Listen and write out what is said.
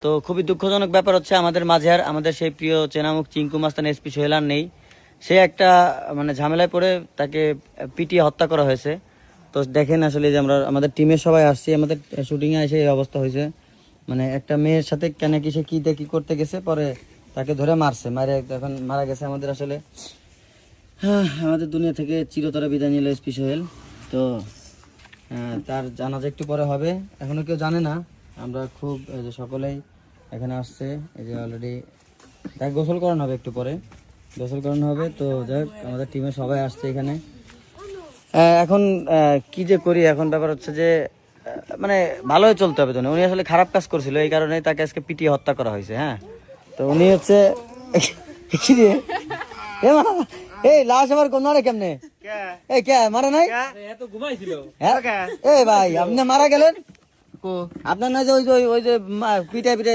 তো খুবই দুঃখজনক ব্যাপার হচ্ছে আমাদের মাঝে আর আমাদের সেই প্রিয় চেনামুখ চিঙ্কু মাস্তান এসপি সোহেল আর নেই। সে একটা মানে ঝামেলায় পড়ে তাকে পিটিয়ে হত্যা করা হয়েছে। তো দেখেন আসলে যে আমরা আমাদের টিমের সবাই আসছি, আমাদের শুটিং এ এসে এই অবস্থা হয়েছে। মানে একটা মেয়ের সাথে কেন কি সে কি দিয়ে কি করতে গেছে, পরে তাকে ধরে মারছে, মারে এখন মারা গেছে। আমাদের আসলে আমাদের দুনিয়া থেকে চিরতরে বিদায় নিল এসপি সোহেল। তো তার জানাজা একটু পরে হবে, এখনো কেউ জানে না। আমরা খুব এই যে সকলেই এখানে আসছে, এই যে অলরেডি তাকে গোসল করানো হবে, একটু পরে গোসল করানো হবে। তো যাই হোক, আমাদের টিমে সবাই আসছে এখানে। এখন কি যে করি, এখন ব্যাপার হচ্ছে যে মানে ভালোই চলতে হবে। তো উনি আসলে খারাপ কাজ করছিল, এই কারণে তাকে আজকে পিটিয়ে হত্যা করা হয়েছে। হ্যাঁ, তো উনি হচ্ছে কি রে এই লাশ আবার কোন মারে কেমনে? এই কে মারা নাই? এই ভাই আপনি মারা গেলেন, আপনার না যে ওই যে পিটাই পিটাই